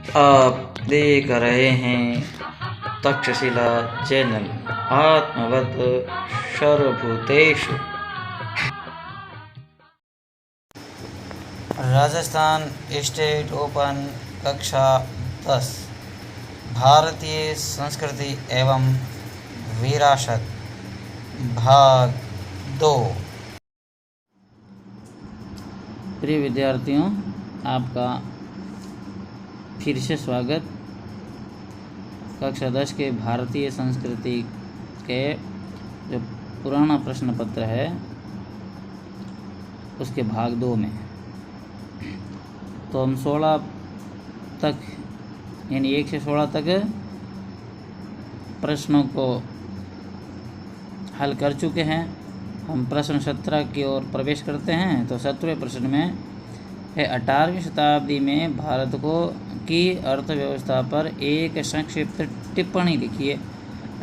आप देख रहे हैं तक्षशिला चैनल। आत्मवत सर्वभूतेषु। राजस्थान स्टेट ओपन कक्षा 10 भारतीय संस्कृति एवं विरासत भाग 2। प्रिय विद्यार्थियों, आपका फिर से स्वागत। कक्षा 10 के भारतीय संस्कृति के जो पुराना प्रश्न पत्र है उसके भाग 2 में। तो हम 16 तक यानी 1 से 16 तक प्रश्नों को हल कर चुके हैं। हम प्रश्न 17 की ओर प्रवेश करते हैं। तो 17वें प्रश्न में है 18वीं शताब्दी में भारत की अर्थव्यवस्था पर एक संक्षिप्त टिप्पणी लिखिए।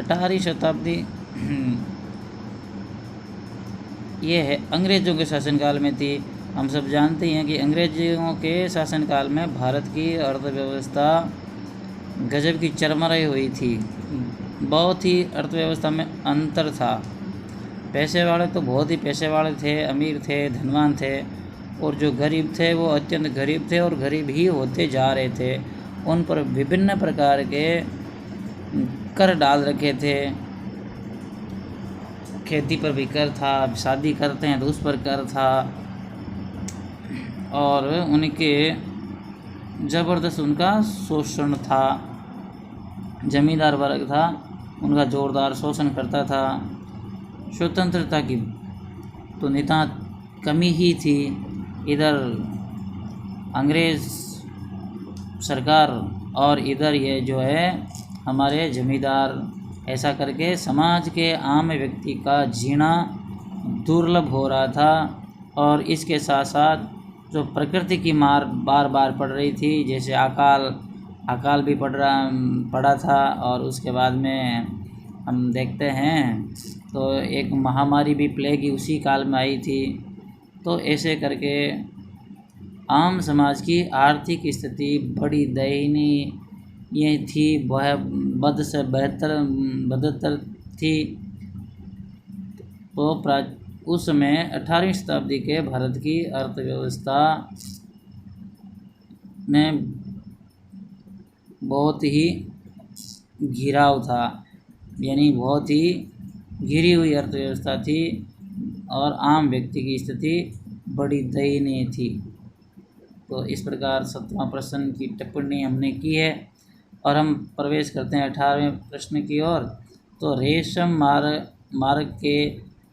18वीं शताब्दी ये है अंग्रेज़ों के शासनकाल में थी। हम सब जानते हैं कि अंग्रेज़ों के शासनकाल में भारत की अर्थव्यवस्था गजब की चरमराई हुई थी। बहुत ही अर्थव्यवस्था में अंतर था। पैसे वाले तो बहुत ही पैसे वाले थे, अमीर थे, धनवान थे, और जो गरीब थे वो अत्यंत गरीब थे और गरीब ही होते जा रहे थे। उन पर विभिन्न प्रकार के कर डाल रखे थे। खेती पर भी कर था, शादी करते हैं तो उस पर कर था, और उनके ज़बरदस्त उनका शोषण था। जमींदार वर्ग था, उनका ज़ोरदार शोषण करता था। स्वतंत्रता की तो नितांत कमी ही थी। इधर अंग्रेज़ सरकार और इधर ये जो है हमारे जमींदार, ऐसा करके समाज के आम व्यक्ति का जीना दुर्लभ हो रहा था। और इसके साथ साथ जो प्रकृति की मार बार बार पड़ रही थी, जैसे अकाल भी पड़ा था। और उसके बाद में हम देखते हैं तो एक महामारी भी, प्लेग ही उसी काल में आई थी। तो ऐसे करके आम समाज की आर्थिक स्थिति बड़ी दयनीय थी, वह बद से बदतर थी। तो उस समय 18वीं शताब्दी के भारत की अर्थव्यवस्था में बहुत ही घिराव था, यानी बहुत ही घिरी हुई अर्थव्यवस्था थी और आम व्यक्ति की स्थिति बड़ी दयनीय थी। तो इस प्रकार 17वां प्रश्न की टिप्पणी हमने की है और हम प्रवेश करते हैं 18वें प्रश्न की ओर। तो रेशम मार्ग के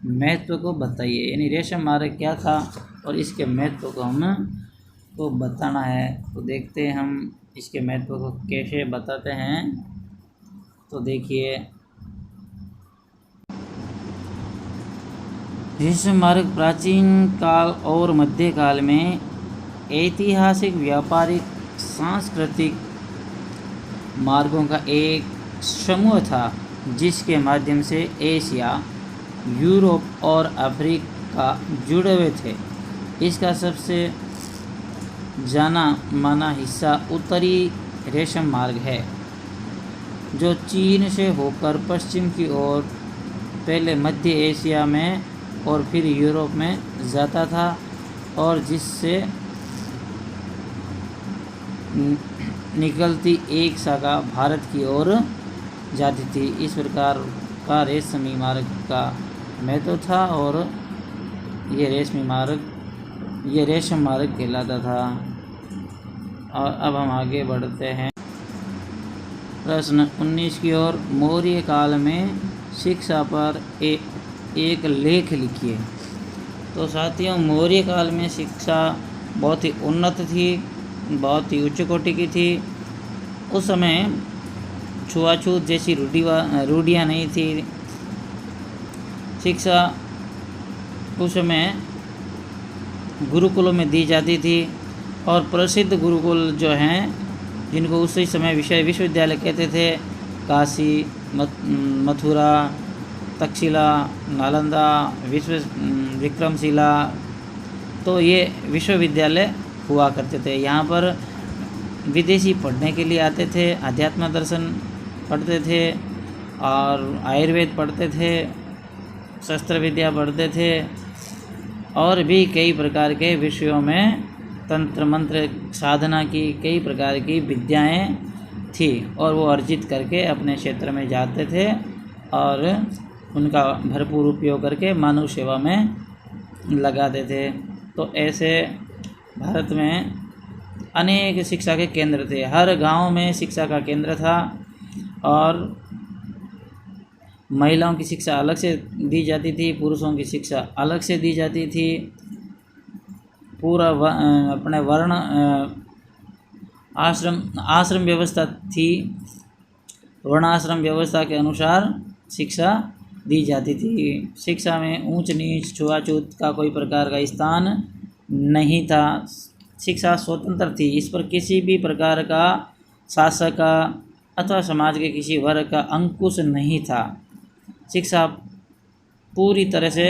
महत्व को बताइए, यानी रेशम मार्ग क्या था और इसके महत्व को हमको बताना है। तो देखते हैं हम इसके महत्व को कैसे बताते हैं। तो देखिए, रेशम मार्ग प्राचीन काल और मध्यकाल में ऐतिहासिक, व्यापारिक, सांस्कृतिक मार्गों का एक समूह था, जिसके माध्यम से एशिया, यूरोप और अफ्रीका जुड़े हुए थे। इसका सबसे जाना माना हिस्सा उत्तरी रेशम मार्ग है, जो चीन से होकर पश्चिम की ओर पहले मध्य एशिया में और फिर यूरोप में जाता था, और जिससे निकलती एक शाखा भारत की ओर जाती थी। इस प्रकार का रेशमी मार्ग का महत्व था और ये रेशम मार्ग कहलाता था। और अब हम आगे बढ़ते हैं प्रश्न 19 की ओर। मौर्य काल में शिक्षा पर एक लेख लिखिए। तो साथियों, मौर्य काल में शिक्षा बहुत ही उन्नत थी, बहुत ही उच्च कोटि की थी। उस समय छुआछूत जैसी रूढ़ियाँ नहीं थी। शिक्षा उस समय गुरुकुलों में दी जाती थी, और प्रसिद्ध गुरुकुल जो हैं, जिनको उसी समय विश्वविद्यालय कहते थे, काशी, मथुरा, तक्षशिला, नालंदा, विक्रमशिला, तो ये विश्वविद्यालय हुआ करते थे। यहाँ पर विदेशी पढ़ने के लिए आते थे, अध्यात्म दर्शन पढ़ते थे और आयुर्वेद पढ़ते थे, शस्त्र विद्या पढ़ते थे और भी कई प्रकार के विषयों में तंत्र मंत्र साधना की कई प्रकार की विद्याएं थी और वो अर्जित करके अपने क्षेत्र में जाते थे और उनका भरपूर उपयोग करके मानव सेवा में लगाते थे। तो ऐसे भारत में अनेक शिक्षा के केंद्र थे, हर गांव में शिक्षा का केंद्र था और महिलाओं की शिक्षा अलग से दी जाती थी, पुरुषों की शिक्षा अलग से दी जाती थी। पूरा अपने वर्ण आश्रम व्यवस्था थी, वर्णाश्रम व्यवस्था के अनुसार शिक्षा दी जाती थी। शिक्षा में ऊंच नीच छुआछूत का कोई प्रकार का स्थान नहीं था। शिक्षा स्वतंत्र थी, इस पर किसी भी प्रकार का शासक का अथवा समाज के किसी वर्ग का अंकुश नहीं था। शिक्षा पूरी तरह से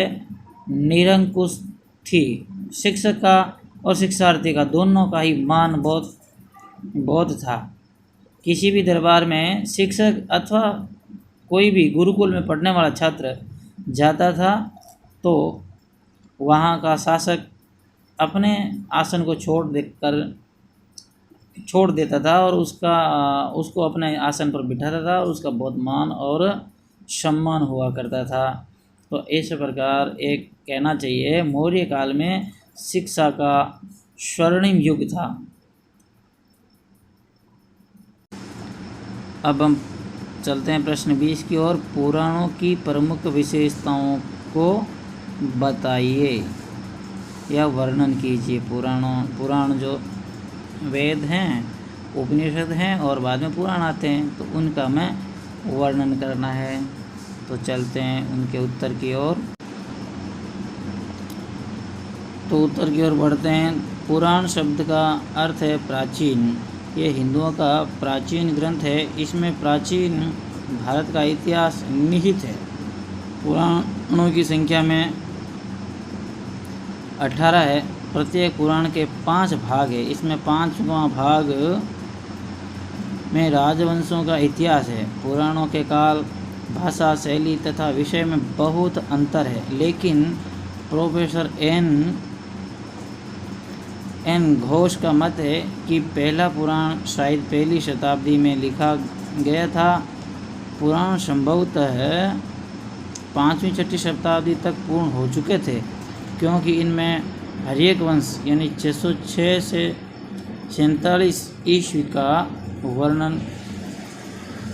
निरंकुश थी। शिक्षक का और शिक्षार्थी का दोनों का ही मान बहुत था। किसी भी दरबार में शिक्षक अथवा कोई भी गुरुकुल में पढ़ने वाला छात्र जाता था तो वहाँ का शासक अपने आसन को छोड़ देता था और उसको अपने आसन पर बिठाता था और उसका बहुत मान और सम्मान हुआ करता था। तो इस प्रकार एक कहना चाहिए मौर्य काल में शिक्षा का स्वर्णिम युग था। अब हम चलते हैं प्रश्न 20 की ओर। पुराणों की प्रमुख विशेषताओं को बताइए या वर्णन कीजिए। पुराण जो वेद हैं, उपनिषद हैं और बाद में पुराण आते हैं, तो उनका मैं वर्णन करना है। तो चलते हैं उनके उत्तर की ओर। तो उत्तर की ओर बढ़ते हैं। पुराण शब्द का अर्थ है प्राचीन। ये हिंदुओं का प्राचीन ग्रंथ है। इसमें प्राचीन भारत का इतिहास निहित है। पुराणों की संख्या में 18 है। प्रत्येक पुराण के 5 भाग है। इसमें 5वां भाग में राजवंशों का इतिहास है। पुराणों के काल, भाषा, शैली तथा विषय में बहुत अंतर है, लेकिन प्रोफेसर एन घोष का मत है कि पहला पुराण शायद पहली शताब्दी में लिखा गया था। पुराण संभवतः 5वीं-6वीं शताब्दी तक पूर्ण हो चुके थे, क्योंकि इनमें हर्यक वंश यानी 606 से 47 ईस्वी का वर्णन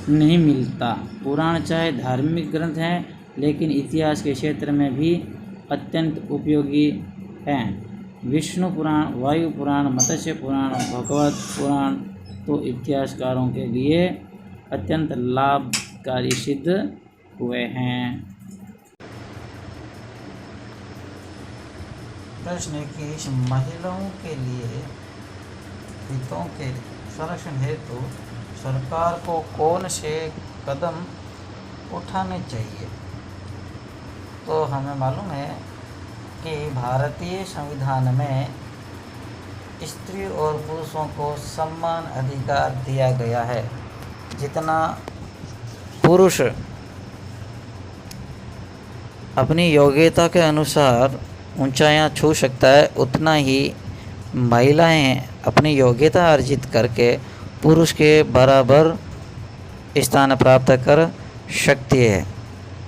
नहीं मिलता। पुराण चाहे धार्मिक ग्रंथ हैं, लेकिन इतिहास के क्षेत्र में भी अत्यंत उपयोगी हैं। विष्णु पुराण, वायु पुराण, मत्स्य पुराण, भगवत पुराण तो इतिहासकारों के लिए अत्यंत लाभकारी सिद्ध हुए हैं। प्रश्न 21 महिलाओं के लिए हितों के संरक्षण हेतु सरकार को कौन से कदम उठाने चाहिए। तो हमें मालूम है कि भारतीय संविधान में स्त्री और पुरुषों को समान अधिकार दिया गया है। जितना पुरुष अपनी योग्यता के अनुसार ऊंचाइयां छू सकता है, उतना ही महिलाएं अपनी योग्यता अर्जित करके पुरुष के बराबर स्थान प्राप्त कर सकती है।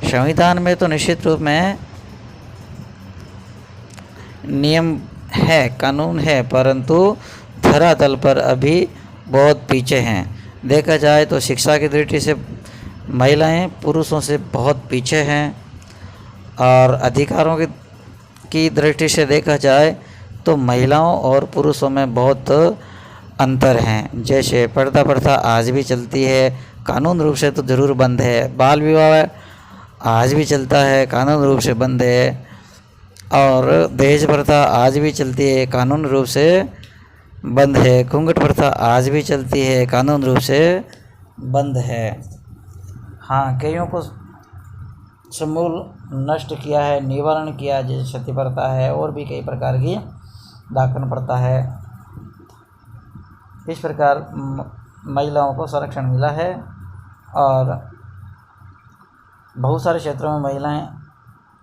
संविधान में तो निश्चित रूप में नियम है, कानून है, परंतु धरातल पर अभी बहुत पीछे हैं। देखा जाए तो शिक्षा की दृष्टि से महिलाएं पुरुषों से बहुत पीछे हैं और अधिकारों की दृष्टि से देखा जाए तो महिलाओं और पुरुषों में बहुत अंतर हैं। जैसे पर्दा प्रथा आज भी चलती है, कानून रूप से तो ज़रूर बंद है। बाल विवाह आज भी चलता है, कानून रूप से बंद है। और दहेज प्रथा आज भी चलती है, कानून रूप से बंद है। घूंघट प्रथा आज भी चलती है, कानून रूप से बंद है। हाँ, कईयों को समूल नष्ट किया है, निवारण किया, जैसे सती प्रथा है और भी कई प्रकार की दाखन प्रथा है। इस प्रकार महिलाओं को संरक्षण मिला है और बहुत सारे क्षेत्रों में महिलाएं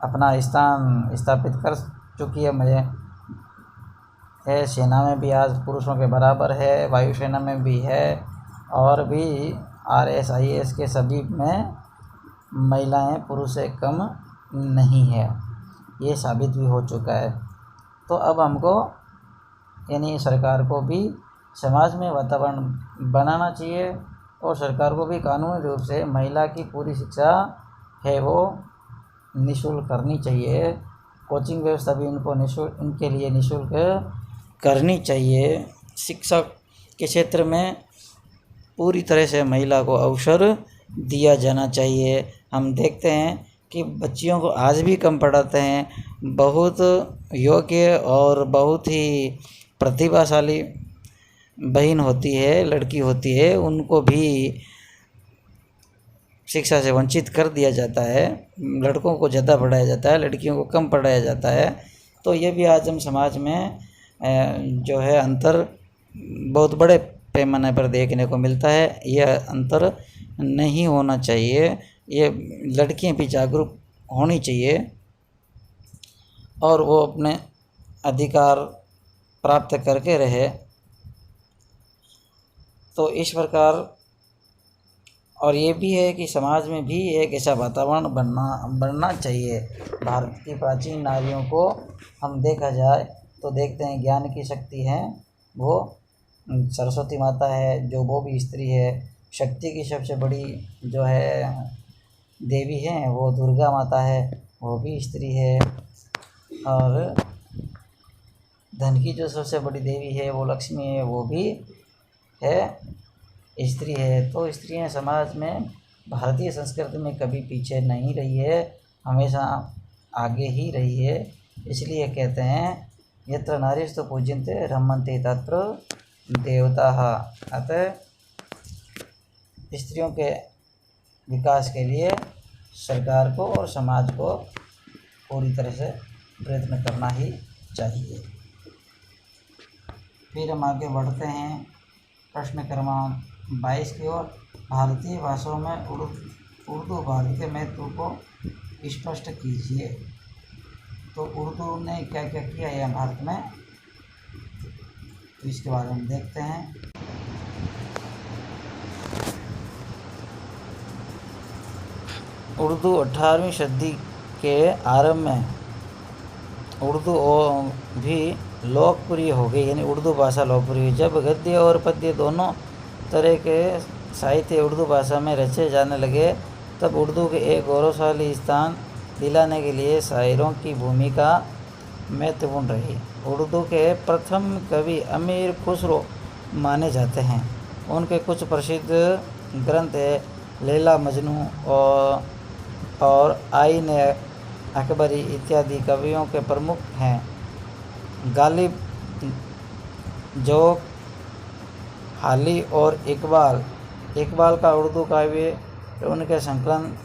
अपना स्थान स्थापित कर चुकी है। मुझे है सेना में भी आज पुरुषों के बराबर है, वायुसेना में भी है और भी RSIS के सभी में महिलाएं पुरुष से कम नहीं है, ये साबित भी हो चुका है। तो अब हमको यानी सरकार को भी समाज में वातावरण बनाना चाहिए और सरकार को भी कानूनी रूप से महिला की पूरी शिक्षा है वो निःशुल्क करनी चाहिए। कोचिंग व्यवस्था भी इनके लिए निःशुल्क करनी चाहिए। शिक्षा के क्षेत्र में पूरी तरह से महिला को अवसर दिया जाना चाहिए। हम देखते हैं कि बच्चियों को आज भी कम पढ़ाते हैं। बहुत योग्य और बहुत ही प्रतिभाशाली बहन होती है, लड़की होती है, उनको भी शिक्षा से वंचित कर दिया जाता है। लड़कों को ज़्यादा पढ़ाया जाता है, लड़कियों को कम पढ़ाया जाता है। तो ये भी आज हम समाज में जो है अंतर बहुत बड़े पैमाने पर देखने को मिलता है। यह अंतर नहीं होना चाहिए। ये लड़कियां भी जागरूक होनी चाहिए और वो अपने अधिकार प्राप्त करके रहे। तो इस प्रकार और ये भी है कि समाज में भी एक ऐसा वातावरण बनना चाहिए। भारत की प्राचीन नारियों को हम देखा जाए तो देखते हैं ज्ञान की शक्ति है वो सरस्वती माता है, जो वो भी स्त्री है। शक्ति की सबसे बड़ी जो है देवी है वो दुर्गा माता है, वो भी स्त्री है। और धन की जो सबसे बड़ी देवी है वो लक्ष्मी है, वो भी है स्त्री है। तो स्त्रियां समाज में भारतीय संस्कृति में कभी पीछे नहीं रही है, हमेशा आगे ही रही है। इसलिए कहते हैं यत्र नारीस्तु पूज्यन्ते रमन्ते तत्र देवताः। अतः स्त्रियों के विकास के लिए सरकार को और समाज को पूरी तरह से प्रयत्न करना ही चाहिए। फिर हम आगे बढ़ते हैं प्रश्न क्रमांक 22 की ओर। भारतीय भाषाओं में उर्दू भाषा के महत्व को स्पष्ट कीजिए। तो उर्दू ने क्या क्या किया है भारत में, तो इसके बारे में देखते हैं। उर्दू 18वीं सदी के आरंभ में उर्दू भी लोकप्रिय हो गई, यानी उर्दू भाषा लोकप्रिय हुई। जब गद्य और पद्य दोनों तरह के साहित्य उर्दू भाषा में रचे जाने लगे तब उर्दू के एक गौरवशाली स्थान दिलाने के लिए शायरों की भूमिका महत्वपूर्ण रही। उर्दू के प्रथम कवि अमीर खुसरो माने जाते हैं। उनके कुछ प्रसिद्ध ग्रंथ है लैला मजनू और आईन अकबरी इत्यादि कवियों के प्रमुख हैं। गालिब, जोक, हाली और इकबाल का उर्दू काव्य उनके संकलन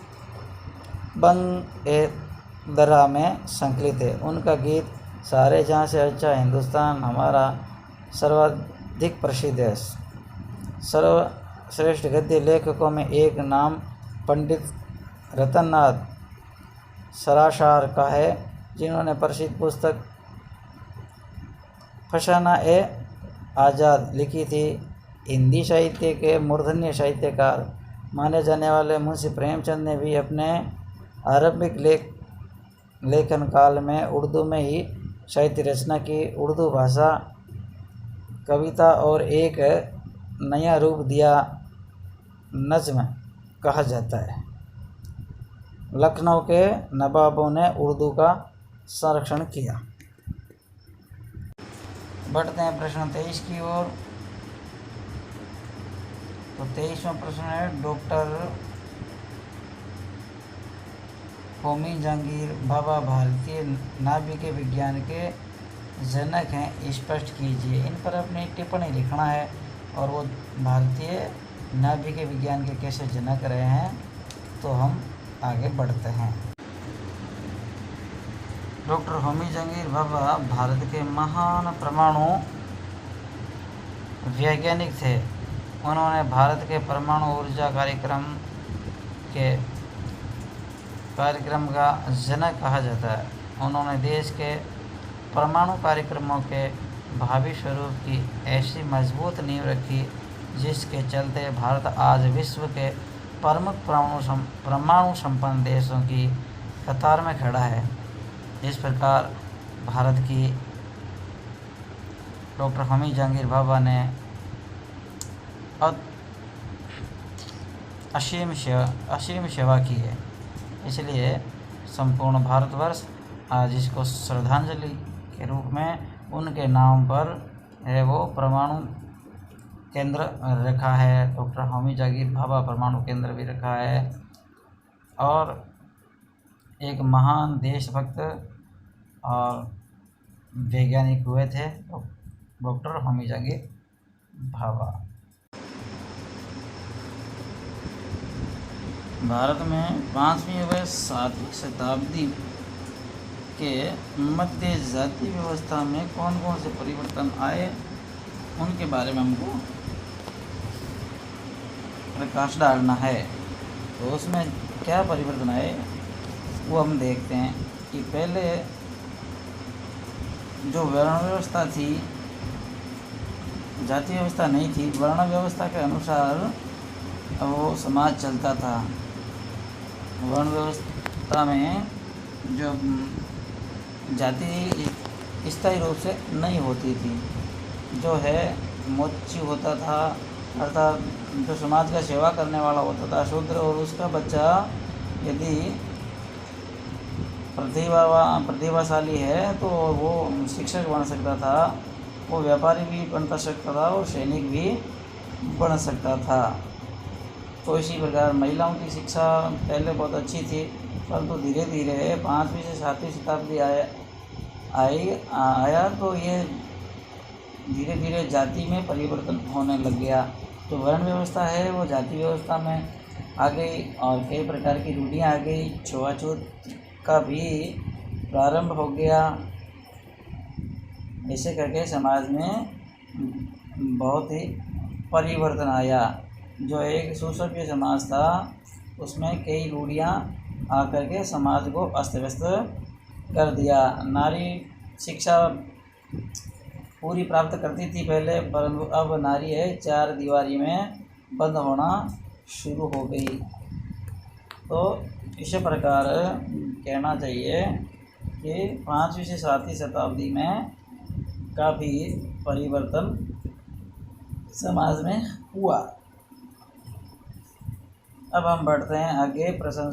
बंग-ए-दर्रा में संकलित है। उनका गीत सारे जहाँ से अच्छा हिंदुस्तान हमारा सर्वाधिक प्रसिद्ध है। सर्वश्रेष्ठ गद्य लेखकों में एक नाम पंडित रतननाथ सराशार का है, जिन्होंने प्रसिद्ध पुस्तक फसाना-ए-आज़ाद लिखी थी। हिंदी साहित्य के मूर्धन्य साहित्यकार माने जाने वाले मुंशी प्रेमचंद ने भी अपने आरंभिक लेखन काल में उर्दू में ही साहित्य रचना की। उर्दू भाषा कविता और एक नया रूप दिया नज़्म कहा जाता है। लखनऊ के नवाबों ने उर्दू का संरक्षण किया। बढ़ते हैं प्रश्न 23 की ओर। तो 23वां प्रश्न है डॉक्टर होमी जहांगीर भाभा भारतीय नाभिक विज्ञान के जनक हैं, स्पष्ट कीजिए। इन पर अपनी टिप्पणी लिखना है और वो भारतीय नाभिक विज्ञान के कैसे जनक रहे हैं। तो हम आगे बढ़ते हैं। डॉक्टर होमी जहांगीर भाभा भारत के महान परमाणु वैज्ञानिक थे। उन्होंने भारत के परमाणु ऊर्जा कार्यक्रम का जनक कहा जाता है। उन्होंने देश के परमाणु कार्यक्रमों के भावी स्वरूप की ऐसी मजबूत नींव रखी जिसके चलते भारत आज विश्व के प्रमुख परमाणु संपन्न देशों की कतार में खड़ा है। इस प्रकार भारत की डॉक्टर होमी जहांगीर भाभा ने असीम सेवा की है। इसलिए संपूर्ण भारतवर्ष आज इसको श्रद्धांजलि के रूप में उनके नाम पर है वो परमाणु केंद्र रखा है। डॉक्टर होमी जहांगीर भाभा परमाणु केंद्र भी रखा है। और एक महान देशभक्त और वैज्ञानिक हुए थे डॉक्टर होमी जहांगीर भाभा। भारत में 5वीं व 7वीं शताब्दी के मध्य जाति व्यवस्था में कौन कौन से परिवर्तन आए उनके बारे में हमको प्रकाश डालना है। तो उसमें क्या परिवर्तन आए वो हम देखते हैं कि पहले जो वर्ण व्यवस्था थी, जाति व्यवस्था नहीं थी, वर्ण व्यवस्था के अनुसार वो समाज चलता था। वर्ण व्यवस्था में जो जाति स्थायी रूप से नहीं होती थी, जो है मोची होता था, अर्थात जो समाज का सेवा करने वाला होता था शूद्र, और उसका बच्चा यदि प्रतिभाशाली है तो वो शिक्षक बन सकता था, वो व्यापारी भी बन सकता था और सैनिक भी बन सकता था। तो इसी प्रकार महिलाओं की शिक्षा पहले बहुत अच्छी थी, परंतु धीरे धीरे 5वीं से 7वीं शताब्दी आया तो ये धीरे धीरे जाति में परिवर्तन होने लग गया। तो वर्ण व्यवस्था है वो जाति व्यवस्था में आ गई और कई प्रकार की रूढ़ियाँ आ गई। छुआछूत का भी प्रारंभ हो गया। ऐसे करके समाज में बहुत ही परिवर्तन आया। जो एक सुसभ्य समाज था उसमें कई रूढ़ियाँ आकर के समाज को अस्त व्यस्त कर दिया। नारी शिक्षा पूरी प्राप्त करती थी पहले, परंतु अब नारी है 4 दीवारी में बंद होना शुरू हो गई। तो इस प्रकार कहना चाहिए कि 5वीं से 7वीं शताब्दी में काफ़ी परिवर्तन समाज में हुआ। अब हम बढ़ते हैं आगे प्रश्न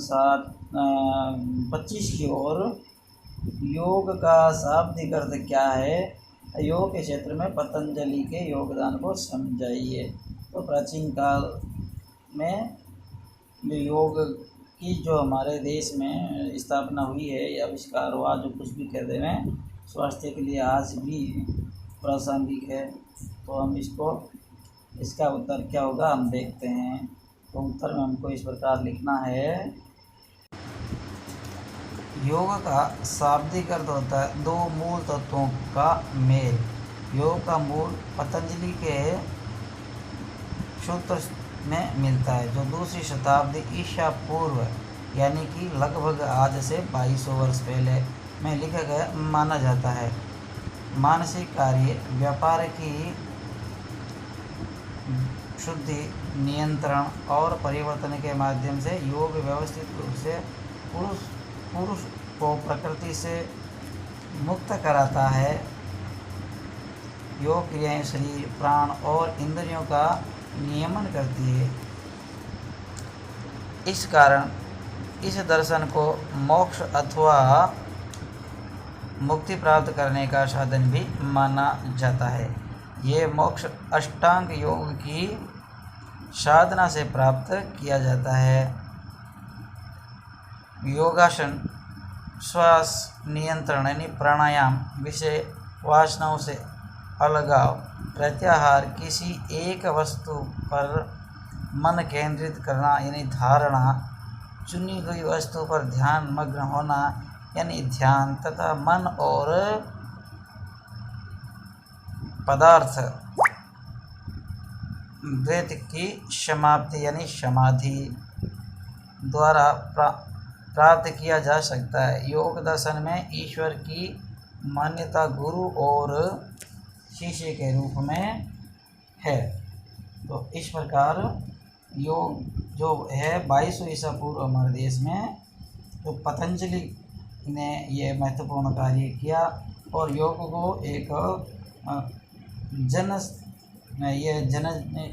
25 की ओर। योग का शाब्दिक अर्थ क्या है? योग के क्षेत्र में पतंजलि के योगदान को समझाइए। तो प्राचीन काल में योग की जो हमारे देश में स्थापना हुई है या आविष्कार हुआ, जो कुछ भी कहते हैं, स्वास्थ्य के लिए आज भी प्रासंगिक है। तो हम इसका उत्तर क्या होगा हम देखते हैं। तो उत्तर में हमको इस प्रकार लिखना है। योग का शाब्दिक अर्थ होता है 2 मूल तत्वों का मेल। योग का मूल पतंजलि के सूत्र में मिलता है, जो 2री शताब्दी ईसा पूर्व यानी कि लगभग आज से 2200 वर्ष पहले में लिखा गया माना जाता है। मानसिक कार्य व्यापार की शुद्धि, नियंत्रण और परिवर्तन के माध्यम से योग व्यवस्थित रूप से पुरुष को प्रकृति से मुक्त कराता है। योग क्रियाएं शरीर, प्राण और इंद्रियों का नियमन करती है। इस कारण इस दर्शन को मोक्ष अथवा मुक्ति प्राप्त करने का साधन भी माना जाता है। ये मोक्ष अष्टांग योग की साधना से प्राप्त किया जाता है। योगासन, श्वास नियंत्रण यानी प्राणायाम, विषय वासनाओं से अलगाव, प्रत्याहार, किसी एक वस्तु पर मन केंद्रित करना यानी धारणा, चुनी हुई वस्तु पर ध्यान मग्न होना यानी ध्यान, तथा मन और पदार्थ द्वैत की समाप्ति यानी समाधि द्वारा प्राप्त किया जा सकता है। योग दर्शन में ईश्वर की मान्यता गुरु और शिष्य के रूप में है। तो इस प्रकार योग जो है 2200 ईसा पूर्व हमारे देश में तो पतंजलि ने ये महत्वपूर्ण कार्य किया और योग को एक जन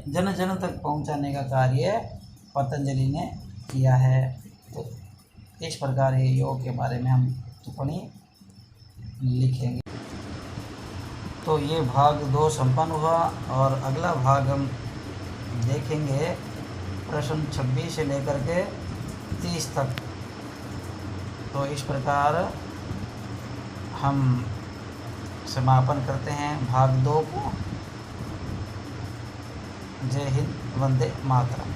जन तक पहुंचाने का कार्य पतंजलि ने किया है। तो इस प्रकार ये योग के बारे में हम टिप्पणी लिखेंगे। तो ये भाग 2 संपन्न हुआ और अगला भाग हम देखेंगे प्रश्न 26 से लेकर के 30 तक। तो इस प्रकार हम समापन करते हैं भाग 2 को। जय हिंद, वंदे मातरम।